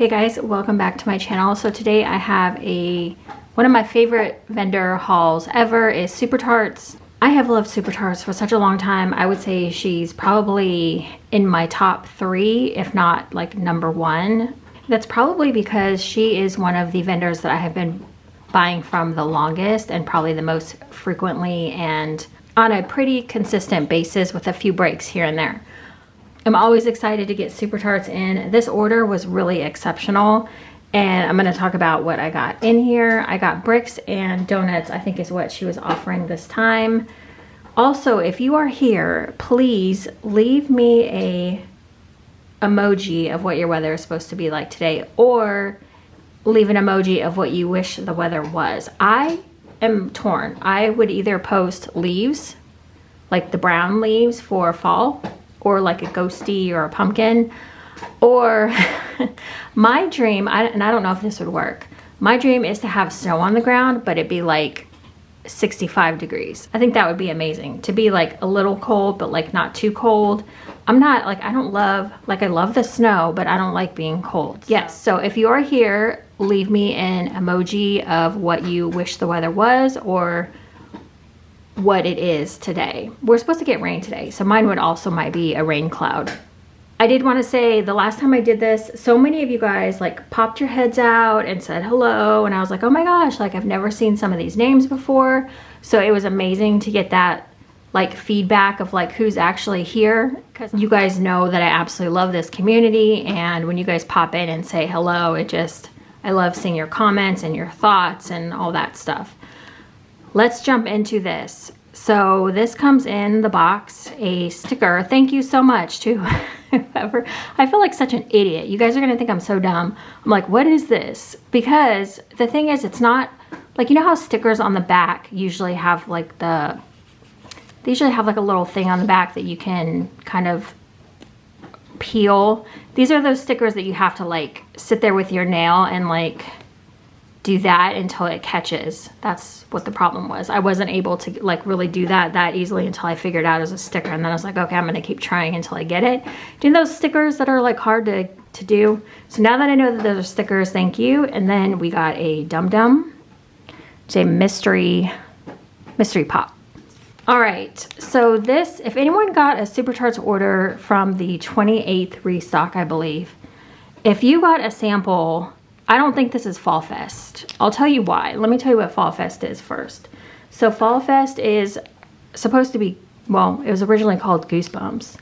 Hey guys, welcome back to my channel. So today I have one of my favorite vendor hauls ever is Super Tarts. I have loved Super Tarts for such a long time. I would say she's probably in my top 3, if not like number 1. That's probably because she is one of the vendors that I have been buying from the longest and probably the most frequently and on a pretty consistent basis with a few breaks here and there. I'm always excited to get Super Tarts in. This order was really exceptional, and I'm going to talk about what I got in here. I got bricks and donuts, I think is what she was offering this time. Also, if you are here, please leave me a emoji of what your weather is supposed to be like today, or leave an emoji of what you wish the weather was. I am torn. I would either post leaves, like the brown leaves for fall, or like a ghosty or a pumpkin, or my dream, and I don't know if this would work, my dream is to have snow on the ground, but it'd be like 65 degrees. I think that would be amazing, to be like a little cold, but like not too cold. I'm not like, I don't love, like I love the snow, but I don't like being cold. Yes, so if you are here, leave me an emoji of what you wish the weather was, or what it is today. We're supposed to get rain today, so mine would also might be a rain cloud. I did want to say the last time I did this, so many of you guys like popped your heads out and said hello, and I was like, oh my gosh, like I've never seen some of these names before. So it was amazing to get that like feedback of like who's actually here, because you guys know that I absolutely love this community, and when you guys pop in and say hello, I love seeing your comments and your thoughts and all that stuff. Let's jump into this. So this comes in the box, a sticker. Thank you so much to whoever. I feel like such an idiot. You guys are gonna think I'm so dumb. I'm like, what is this? Because the thing is, it's not, like, you know how stickers on the back usually have like they usually have like a little thing on the back that you can kind of peel. These are those stickers that you have to like sit there with your nail and like do that until it catches. That's what the problem was. I wasn't able to like really do that easily until I figured out as a sticker, and then I was like, okay, I'm gonna keep trying until I get it. Doing those stickers that are like hard to do. So now that I know that those are stickers, thank you. And then we got a Dum Dum. It's a mystery pop. All right, so this, if anyone got a Super Tarts order from the 28th restock, I believe, if you got a sample, I don't think this is Fall Fest. I'll tell you why. Let me tell you what Fall Fest is first. So Fall Fest is supposed to be, well, it was originally called Goosebumps.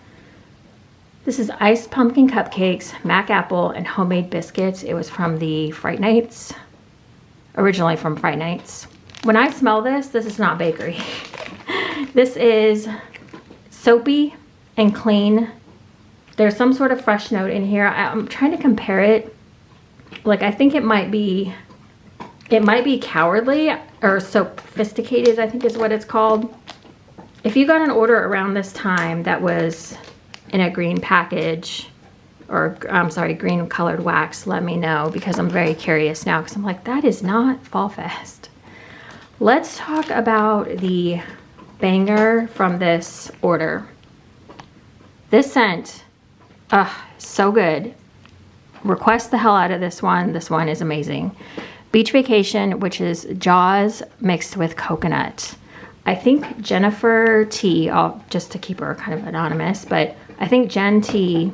This is iced pumpkin cupcakes, mac apple, and homemade biscuits. It was from the Fright Nights, originally from Fright Nights. When I smell this is not bakery. This is soapy and clean. There's some sort of fresh note in here. I'm trying to compare it. Like, I think it might be Cowardly or Sophisticated, I think is what it's called. If you got an order around this time that was in a green package, or I'm sorry, green colored wax, let me know, because I'm very curious now, because I'm like, that is not Fall Fest. Let's talk about the banger from this order. This scent, so good. Request the hell out of this one. This one is amazing. Beach Vacation, which is Jaws mixed with coconut. I think Jennifer T, just to keep her kind of anonymous, but I think Jen T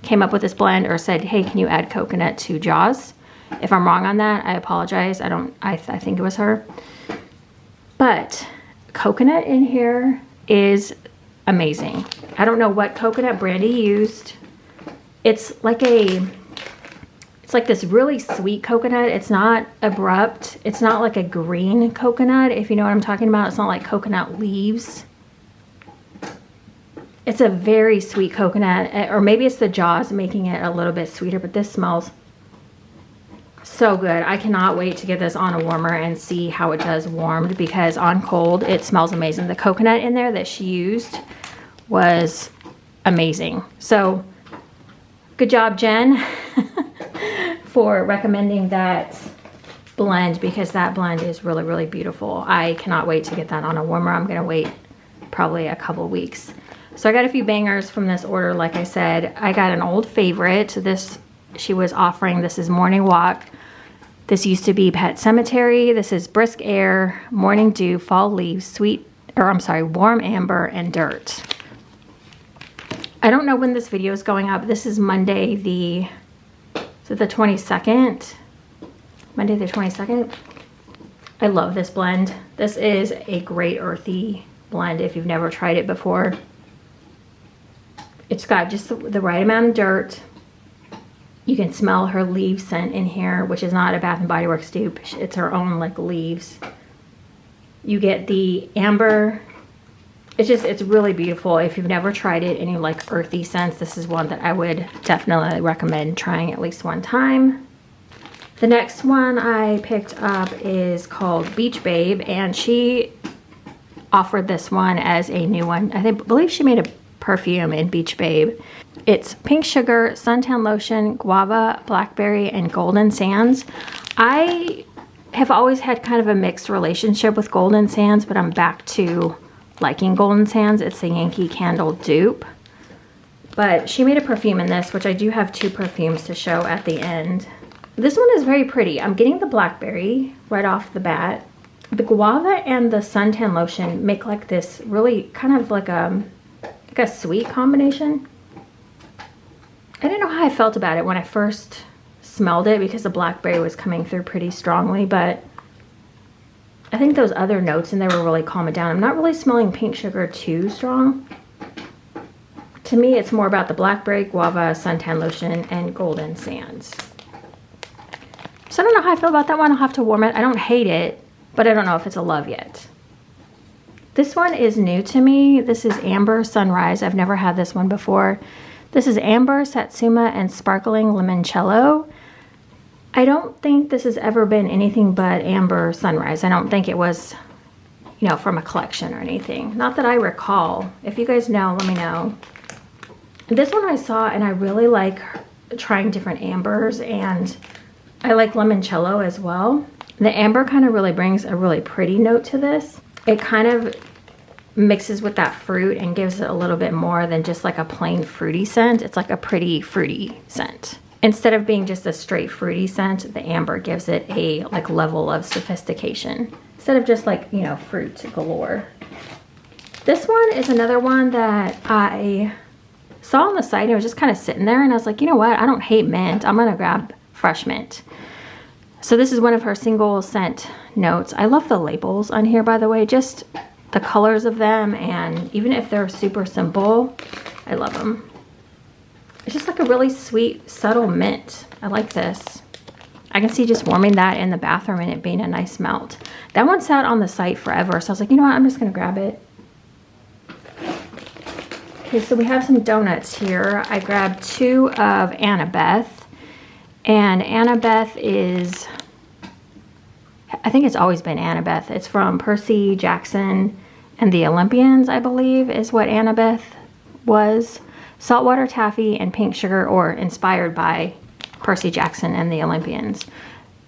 came up with this blend, or said, hey, can you add coconut to Jaws? If I'm wrong on that, I apologize. I think it was her. But coconut in here is amazing. I don't know what coconut Brandy used. It's like this really sweet coconut. It's not abrupt. It's not like a green coconut, if you know what I'm talking about. It's not like coconut leaves. It's a very sweet coconut, or maybe it's the Jaws making it a little bit sweeter, but this smells so good. I cannot wait to get this on a warmer and see how it does warmed, because on cold, it smells amazing. The coconut in there that she used was amazing. So good job, Jen, for recommending that blend, because that blend is really, really beautiful. I cannot wait to get that on a warmer. I'm gonna wait probably a couple weeks. So I got a few bangers from this order. Like I said, I got an old favorite. This she was offering. This is Morning Walk. This used to be Pet Cemetery. This is Brisk Air, Morning Dew, Fall Leaves, Warm Amber, and Dirt. I don't know when this video is going up. This is Monday the 22nd? Monday the 22nd? I love this blend. This is a great earthy blend if you've never tried it before. It's got just the right amount of dirt. You can smell her leaf scent in here, which is not a Bath & Body Works dupe. It's her own like leaves. You get the amber. It's really beautiful. If you've never tried it and you like earthy scents, this is one that I would definitely recommend trying at least one time. The next one I picked up is called Beach Babe, and she offered this one as a new one. I believe she made a perfume in Beach Babe. It's pink sugar, suntan lotion, guava, blackberry, and golden sands. I have always had kind of a mixed relationship with golden sands, but I'm back to liking golden sands. It's the Yankee Candle dupe. But she made a perfume in this, which I do have two perfumes to show at the end. This one is very pretty. I'm getting the blackberry right off the bat. The guava and the suntan lotion make like this really kind of like a sweet combination. I didn't know how I felt about it when I first smelled it because the blackberry was coming through pretty strongly, but I think those other notes in there were really calming down. I'm not really smelling pink sugar too strong. To me, it's more about the blackberry, guava, suntan lotion, and golden sands. So I don't know how I feel about that one. I'll have to warm it. I don't hate it, but I don't know if it's a love yet. This one is new to me. This is Amber Sunrise. I've never had this one before. This is Amber, Satsuma, and Sparkling Limoncello. I don't think this has ever been anything but Amber Sunrise. I don't think it was, you know, from a collection or anything. Not that I recall. If you guys know, let me know. This one I saw, and I really like trying different ambers, and I like limoncello as well. The amber kind of really brings a really pretty note to this. It kind of mixes with that fruit and gives it a little bit more than just like a plain fruity scent. It's like a pretty fruity scent. Instead of being just a straight fruity scent, the amber gives it a like level of sophistication. Instead of just like, you know, fruit galore. This one is another one that I saw on the site. I was just kind of sitting there and I was like, you know what? I don't hate mint. I'm gonna grab fresh mint. So this is one of her single scent notes. I love the labels on here, by the way. Just the colors of them, and even if they're super simple, I love them. It's just like a really sweet, subtle mint. I like this. I can see just warming that in the bathroom and it being a nice melt. That one sat on the site forever, so I was like, you know what, I'm just gonna grab it. Okay, so we have some donuts here. I grabbed two of Annabeth, and Annabeth is, I think it's always been Annabeth. It's from Percy Jackson and the Olympians, I believe, is what Annabeth was. Saltwater taffy and pink sugar, or inspired by Percy Jackson and the Olympians.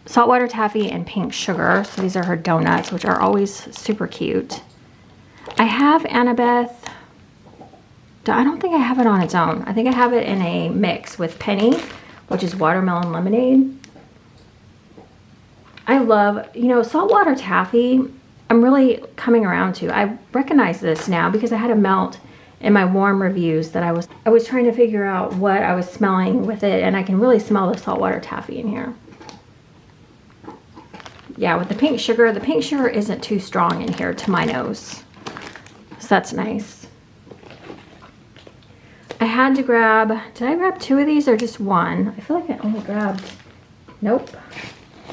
Saltwater taffy and pink sugar. So these are her donuts, which are always super cute. I have Annabeth. I don't think I have it on its own. I think I have it in a mix with Penny, which is watermelon lemonade. I love, you know, saltwater taffy, I'm really coming around to. I recognize this now because I had a melt in my warm reviews that I was trying to figure out what I was smelling with it, and I can really smell the saltwater taffy in here. Yeah, with the pink sugar isn't too strong in here to my nose. So that's nice. I had to grab, did I grab two of these or just one? I feel like I only grabbed, nope.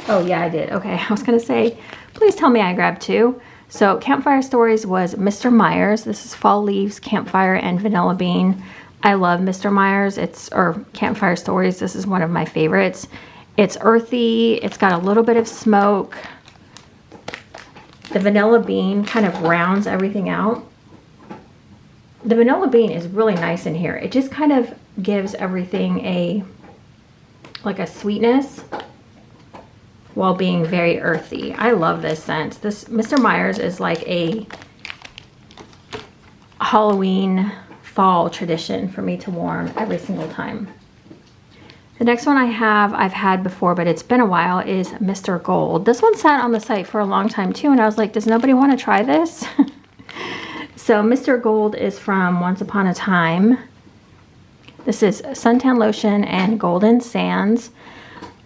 Oh yeah, I did. Okay, I was gonna say, please tell me I grabbed two. So Campfire Stories was Mr. Meyer's. This is Fall Leaves, Campfire, and Vanilla Bean. I love Mr. Meyer's. Or Campfire Stories. This is one of my favorites. It's earthy. It's got a little bit of smoke. The Vanilla Bean kind of rounds everything out. The Vanilla Bean is really nice in here. It just kind of gives everything like a sweetness while being very earthy. I love this scent. This Mr. Meyer's is like a Halloween fall tradition for me to warm every single time. The next one I've had before, but it's been a while, is Mr. Gold. This one sat on the site for a long time too, and I was like, does nobody want to try this? So Mr. Gold is from Once Upon a Time. This is suntan lotion and golden sands.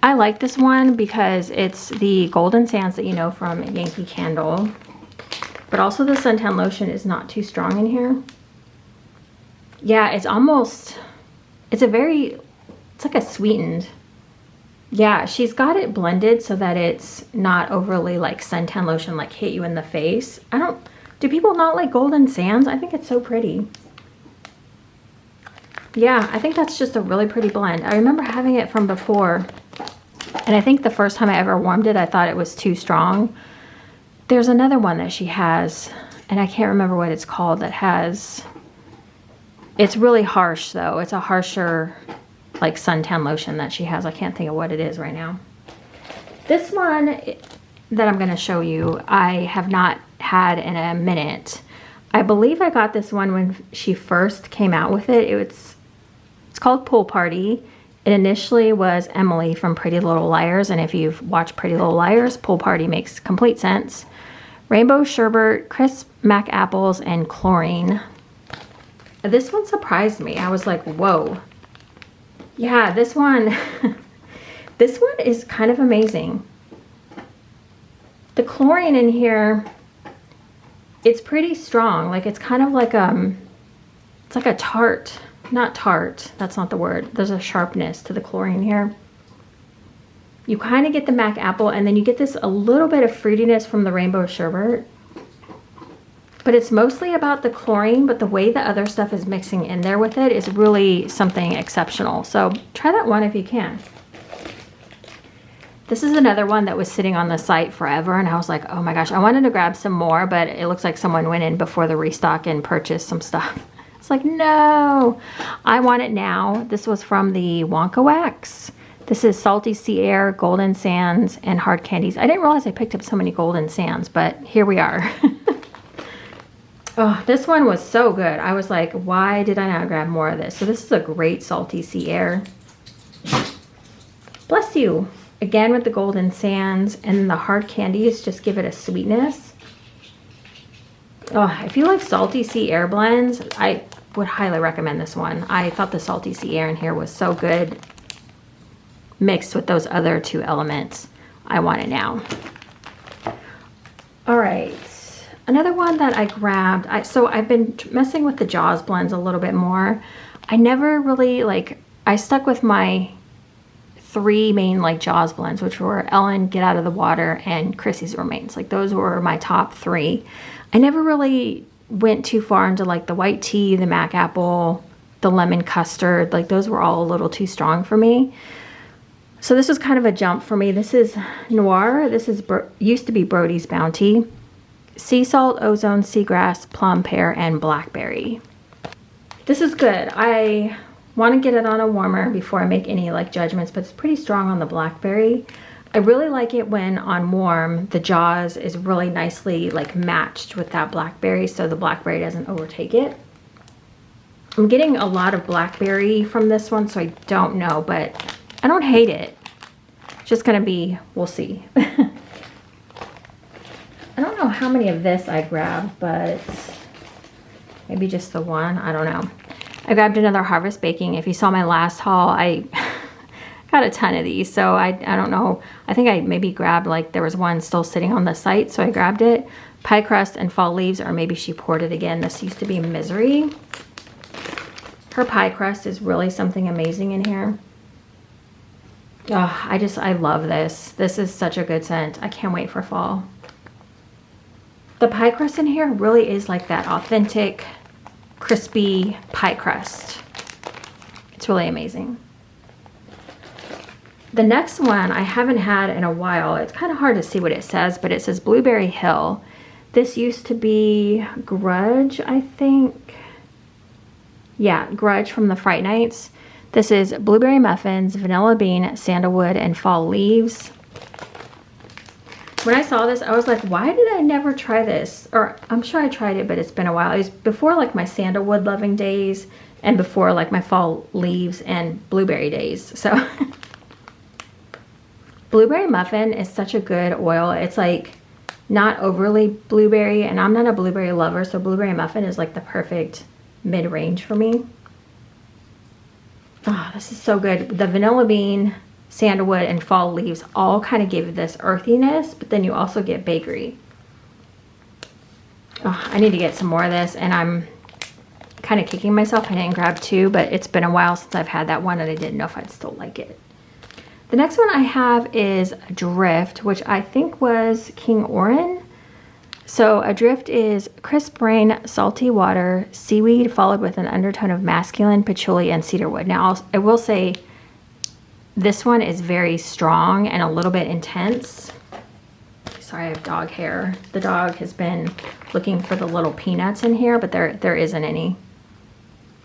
I like this one because it's the golden sands that you know from Yankee Candle, but also the suntan lotion is not too strong in here. Yeah, it's like a sweetened. Yeah, she's got it blended so that it's not overly like suntan lotion, like hit you in the face. Do people not like golden sands? I think it's so pretty. Yeah, I think that's just a really pretty blend. I remember having it from before, and I think the first time I ever warmed it, I thought it was too strong. There's another one that she has, and I can't remember what it's called, it's really harsh though. It's a harsher like suntan lotion that she has. I can't think of what it is right now. This one that I'm going to show you, I have not had in a minute. I believe I got this one when she first came out with it. It's called Pool Party. It initially was Emily from Pretty Little Liars, and if you've watched Pretty Little Liars, Pool Party makes complete sense. Rainbow sherbet, crisp mac apples, and chlorine. This one surprised me. I was like, whoa. Yeah, this one this one is kind of amazing. The chlorine in here, it's pretty strong. Like it's kind of like it's like a tart. Not tart, that's not the word. There's a sharpness to the chlorine here. You kind of get the mac apple, and then you get this a little bit of fruitiness from the rainbow sherbet. But it's mostly about the chlorine, but the way the other stuff is mixing in there with it is really something exceptional. So try that one if you can. This is another one that was sitting on the site forever, and I was like, oh my gosh, I wanted to grab some more, but it looks like someone went in before the restock and purchased some stuff. It's like, no, I want it now. This was from the Wonka Wax. This is Salty Sea Air, Golden Sands, and Hard Candies. I didn't realize I picked up so many Golden Sands, but here we are. Oh, this one was so good. I was like, why did I not grab more of this? So this is a great Salty Sea Air. Bless you. Again with the Golden Sands, and then the Hard Candies just give it a sweetness. Oh, if you like Salty Sea Air blends, I would highly recommend this one. I thought the Salty Sea Air in here was so good mixed with those other two elements. I want it now. All right. Another one that I grabbed, so I've been messing with the Jaws blends a little bit more. I never really, I stuck with my three main, Jaws blends, which were Ellen, Get Out of the Water, and Chrissy's Remains. Those were my top three. I never really went too far into, the white tea, the mac apple, the lemon custard. Those were all a little too strong for me. So this was kind of a jump for me. This is Noir. This is used to be Brody's Bounty. Sea salt, ozone, seagrass, plum, pear, and blackberry. This is good. I want to get it on a warmer before I make any judgments, but it's pretty strong on the blackberry. I really like it when on warm, the Jaws is really nicely matched with that blackberry, so the blackberry doesn't overtake it. I'm getting a lot of blackberry from this one, so I don't know, but I don't hate it. It's just gonna be, we'll see. I don't know how many of this I grabbed, but maybe just the one. I don't know. I grabbed another Harvest Baking. If you saw my last haul, I got a ton of these. So I don't know. I think I maybe grabbed, there was one still sitting on the site, so I grabbed it. Pie Crust and Fall Leaves, or maybe she poured it again. This used to be Misery. Her Pie Crust is really something amazing in here. Oh, I love this. This is such a good scent. I can't wait for fall. The pie crust in here really is that authentic, crispy pie crust. It's really amazing. The next one I haven't had in a while. It's kind of hard to see what it says, but it says Blueberry Hill. This used to be Grudge, I think. Yeah, Grudge from the Fright Nights. This is Blueberry Muffins, Vanilla Bean, Sandalwood, and Fall Leaves. When I saw this, I was like, why did I never try this? Or I'm sure I tried it, but it's been a while. It was before my sandalwood loving days. and before like my fall leaves and blueberry days. So blueberry muffin is such a good oil. It's like not overly blueberry, and I'm not a blueberry lover, so blueberry muffin is like the perfect mid-range for me. Oh, this is so good. The vanilla bean, sandalwood, and fall leaves all kind of give this earthiness, but then you also get bakery. Oh, I need to get some more of this, and I'm kind of kicking myself I didn't grab two, but it's been a while since I've had that one and I didn't know if I'd still like it. The next one I have is Drift, which I think was King Orin. So Adrift is crisp rain, salty water, seaweed, followed with an undertone of masculine, patchouli, and cedarwood. Now, I will say this one is very strong and a little bit intense. Sorry, I have dog hair. The dog has been looking for the little peanuts in here, but there isn't any.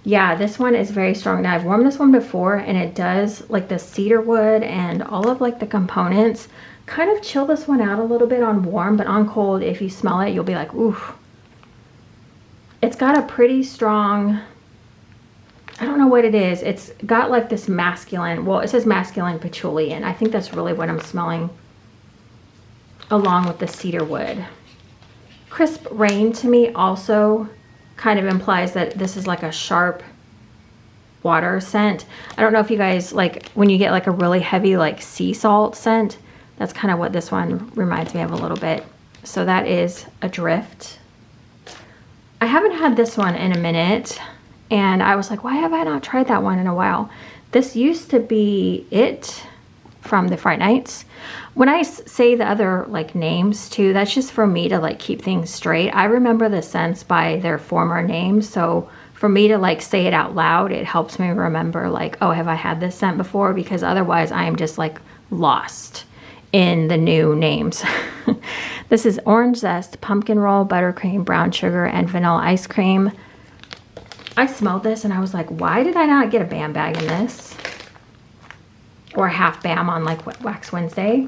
Yeah, this one is very strong. Now, I've warmed this one before, and it does, like the cedarwood and all of like the components, kind of chill this one out a little bit on warm, but on cold, if you smell it, you'll be like, oof. It's got a pretty strong, I don't know what it is. It's got like this masculine, well, it says masculine patchouli, and I think that's really what I'm smelling along with the cedarwood. Crisp rain to me also kind of implies that this is like a sharp water scent. I don't know if you guys like when you get like a really heavy like sea salt scent. That's kind of what this one reminds me of a little bit. So that is Adrift. I haven't had this one in a minute, and I was like, why have I not tried that one in a while? This used to be it from the Fright Nights. When I say the other like names too, that's just for me to like keep things straight. I remember the scents by their former names, so for me to like say it out loud, it helps me remember like, oh, have I had this scent before? Because otherwise I am just like lost in the new names. This is orange zest, pumpkin roll, buttercream, brown sugar, and vanilla ice cream. I smelled this and I was like, why did I not get a BAM bag in this? Or half BAM on like Wax Wednesday.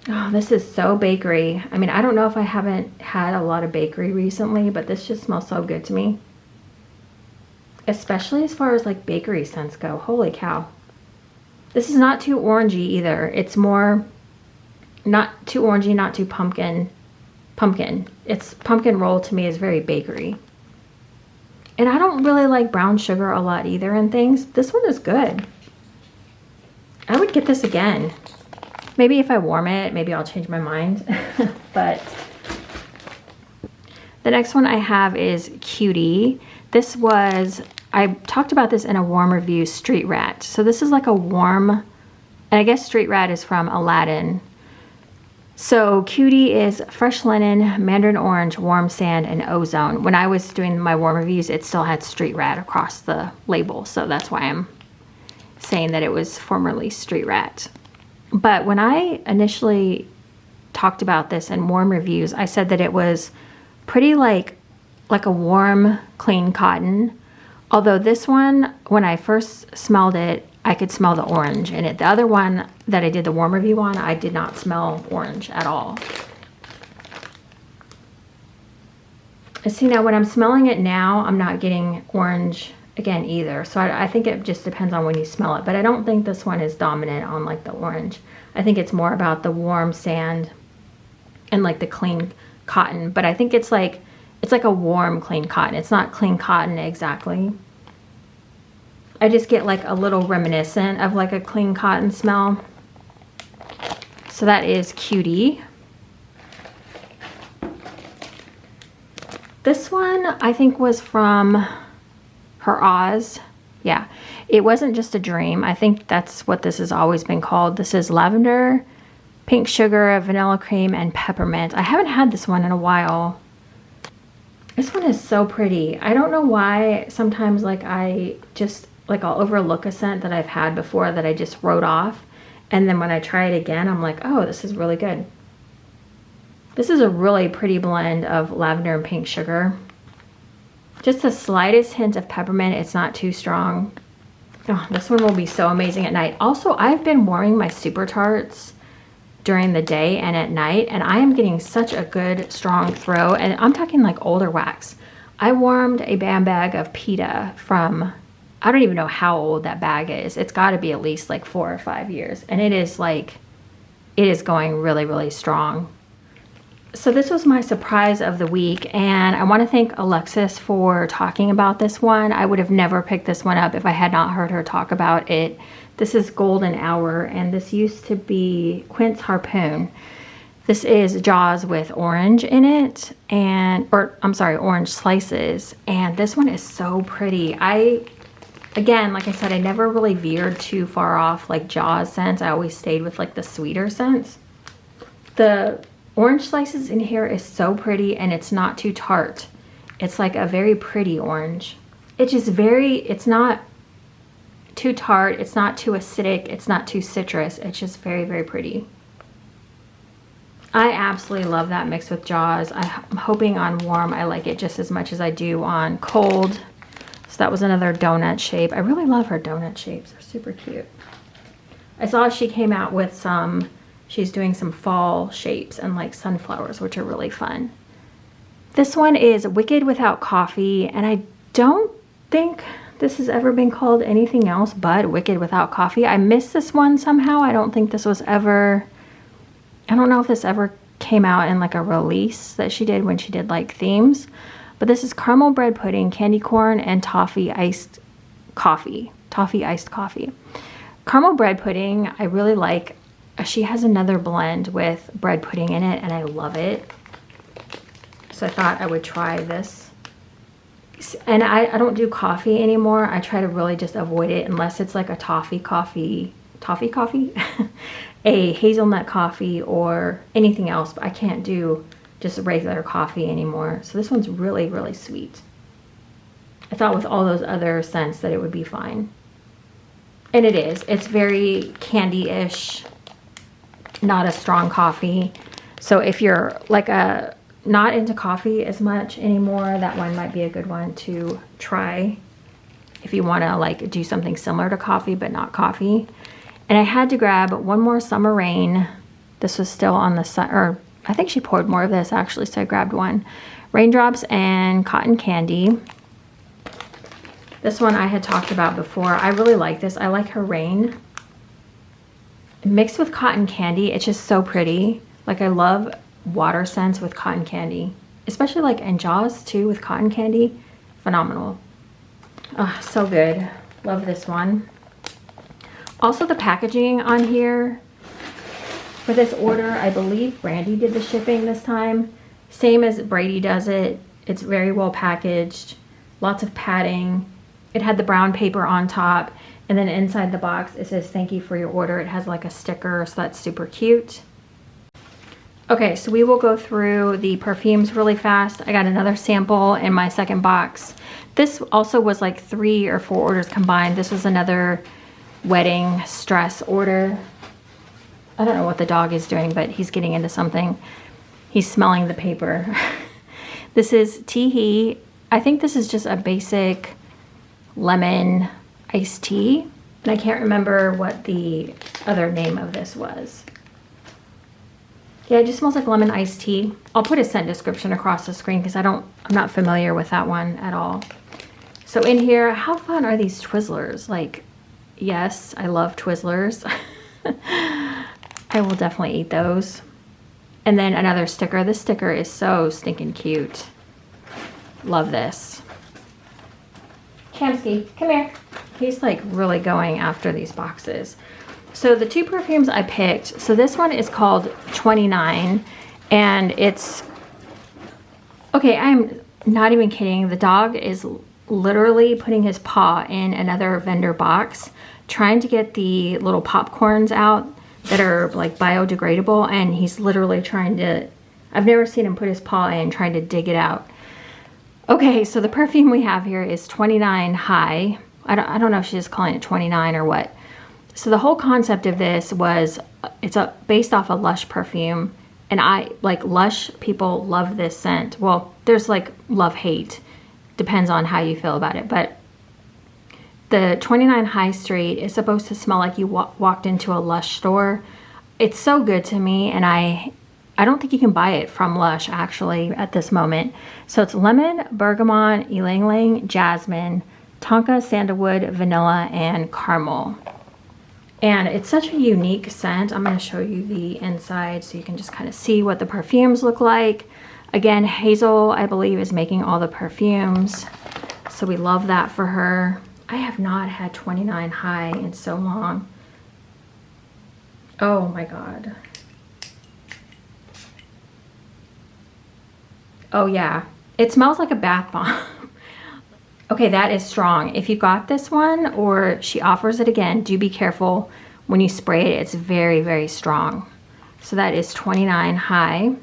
Oh, this is so bakery. I mean, I don't know if I haven't had a lot of bakery recently, but this just smells so good to me. Especially as far as like bakery scents go. Holy cow. This is not too orangey either. It's more not too orangey, not too pumpkin. It's pumpkin roll to me is very bakery. And I don't really like brown sugar a lot either in things. This one is good. I would get this again. Maybe if I warm it, maybe I'll change my mind. But the next one I have is Cutie. This was, I talked about this in a warm review, Street Rat. So this is like a warm, and I guess Street Rat is from Aladdin. So Cutie is fresh linen, mandarin orange, warm sand, and ozone. When I was doing my warm reviews, it still had Street Rat across the label. So that's why I'm saying that it was formerly Street Rat. But when I initially talked about this in warm reviews, I said that it was pretty like a warm, clean cotton. Although this one, when I first smelled it, I could smell the orange in it. The other one that I did the warm review on, I did not smell orange at all. See, now when I'm smelling it now, I'm not getting orange again either. So I think it just depends on when you smell it. But I don't think this one is dominant on like the orange. I think it's more about the warm sand and like the clean cotton. But I think it's like a warm clean cotton. It's not clean cotton exactly. I just get like a little reminiscent of like a clean cotton smell. So that is Cutie. This one I think was from Her Oz. Yeah, it wasn't just a dream. I think that's what this has always been called. This is lavender, pink sugar, vanilla cream, and peppermint. I haven't had this one in a while. This one is so pretty. I don't know why sometimes like I'll overlook a scent that I've had before that I just wrote off. And then when I try it again, I'm like, oh, this is really good. This is a really pretty blend of lavender and pink sugar. Just the slightest hint of peppermint. It's not too strong. Oh, this one will be so amazing at night. Also, I've been warming my Super Tarts during the day and at night, and I am getting such a good strong throw. And I'm talking like older wax. I warmed a bag of pita from, I don't even know how old that bag is. It's got to be at least like 4 or 5 years. And it is going really, really strong. So this was my surprise of the week, and I want to thank Alexis for talking about this one. I would have never picked this one up if I had not heard her talk about it. This is Golden Hour, and this used to be Quince Harpoon. This is Jaws with orange in it, orange slices, and this one is so pretty. Again, like I said, I never really veered too far off like Jaws scents. I always stayed with like the sweeter scents. The orange slices in here is so pretty, and it's not too tart. It's like a very pretty orange. It's not too tart, it's not too acidic, it's not too citrus. It's just very, very pretty. I absolutely love that mixed with Jaws. I'm hoping on warm I like it just as much as I do on cold. So that was another donut shape. I really love her donut shapes. They're super cute. I saw she came out with she's doing some fall shapes and like sunflowers, which are really fun. This one is Wicked Without Coffee, and I don't think this has ever been called anything else but Wicked Without Coffee. I missed this one somehow. I don't think this was ever, I don't know if this ever came out in like a release that she did when she did like themes. But this is caramel bread pudding, candy corn, and toffee iced coffee. Toffee iced coffee. Caramel bread pudding, I really like. She has another blend with bread pudding in it, and I love it. So I thought I would try this. And I don't do coffee anymore. I try to really just avoid it unless it's like a toffee coffee, a hazelnut coffee or anything else. But I can't do just regular coffee anymore. So this one's really, really sweet. I thought with all those other scents that it would be fine. And it is. It's very candy-ish. Not a strong coffee. So if you're like not into coffee as much anymore, that one might be a good one to try if you want to like do something similar to coffee but not coffee. And I had to grab one more Summer Rain. This was still on the sun, or I think she poured more of this actually, so I grabbed one. Raindrops and Cotton Candy. This one I had talked about before. I really like this. I like her Rain. Mixed with Cotton Candy, it's just so pretty. Like I love water scents with cotton candy, especially like in Jaws too with cotton candy. Phenomenal. Oh, so good. Love this one. Also the packaging on here for this order, I believe Brandy did the shipping this time. Same as Brady does it. It's very well packaged. Lots of padding. It had the brown paper on top. And then inside the box, it says, "Thank you for your order." It has like a sticker, so that's super cute. Okay, so we will go through the perfumes really fast. I got another sample in my second box. This also was like 3 or 4 orders combined. This was another wedding stress order. I don't know what the dog is doing, but he's getting into something. He's smelling the paper. This is Teehee. I think this is just a basic lemon iced tea, and I can't remember what the other name of this was. Yeah, it just smells like lemon iced tea. I'll put a scent description across the screen because I'm not familiar with that one at all. So in here, how fun are these Twizzlers? Like, yes, I love Twizzlers. I will definitely eat those. And then another sticker. This sticker is so stinking cute. Love this. Shamsky, come here. He's like really going after these boxes. So the 2 perfumes I picked, so this one is called 29, and it's, okay, I'm not even kidding. The dog is literally putting his paw in another vendor box, trying to get the little popcorns out that are like biodegradable, and he's literally trying to, I've never seen him put his paw in trying to dig it out. Okay, so the perfume we have here is 29 High. I don't know if she's calling it 29 or what. So the whole concept of this was, it's based off a Lush perfume, and I like Lush people love this scent. Well, there's like love-hate, depends on how you feel about it, but the 29 High Street is supposed to smell like you walked into a Lush store. It's so good to me, and I I don't think you can buy it from Lush actually at this moment. So it's lemon, bergamot, ylang ylang, jasmine, tonka, sandalwood, vanilla, and caramel. And it's such a unique scent. I'm going to show you the inside so you can just kind of see what the perfumes look like. Again, Hazel, I believe, is making all the perfumes. So we love that for her. I have not had 29 High in so long. Oh my God. Oh yeah, it smells like a bath bomb. Okay, that is strong. If you got this one or she offers it again, do be careful when you spray it. It's very, very strong. So that is 29 High.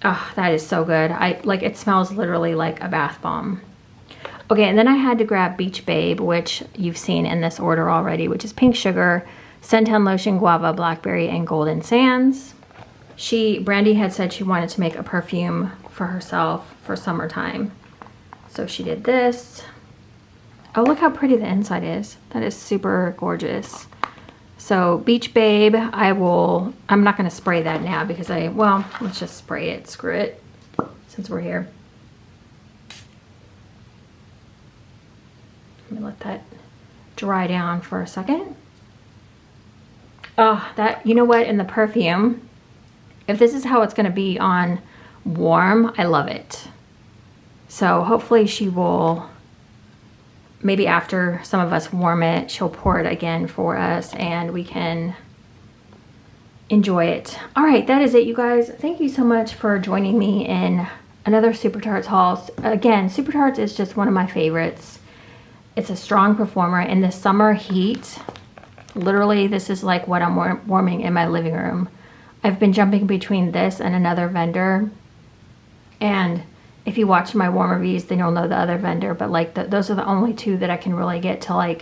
Oh, that is so good. It smells literally like a bath bomb. Okay, and then I had to grab Beach Babe, which you've seen in this order already, which is pink sugar, Scentsy lotion, guava, blackberry, and golden sands. Brandy had said she wanted to make a perfume for herself for summertime. So she did this. Oh, look how pretty the inside is. That is super gorgeous. So Beach Babe, I'm not going to spray that now because let's just spray it. Screw it, since we're here. Let me let that dry down for a second. Oh, you know what, in the perfume, if this is how it's going to be on warm, I love it. So hopefully she will, maybe after some of us warm it, she'll pour it again for us and we can enjoy it. All right, that is it, you guys. Thank you so much for joining me in another Super Tarts haul. Again, Super Tarts is just one of my favorites. It's a strong performer in the summer heat. Literally, this is like what I'm warming in my living room. I've been jumping between this and another vendor. And if you watch my warm reviews, then you'll know the other vendor. But those are the only two that I can really get to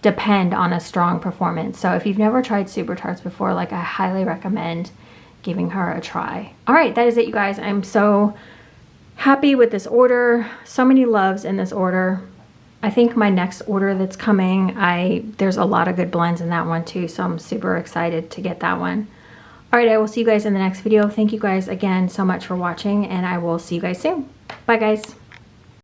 depend on a strong performance. So if you've never tried Super Tarts before, I highly recommend giving her a try. All right, that is it, you guys. I'm so happy with this order. So many loves in this order. I think my next order that's coming, there's a lot of good blends in that one too, so I'm super excited to get that one. All right, I will see you guys in the next video. Thank you guys again so much for watching, and I will see you guys soon. Bye, guys.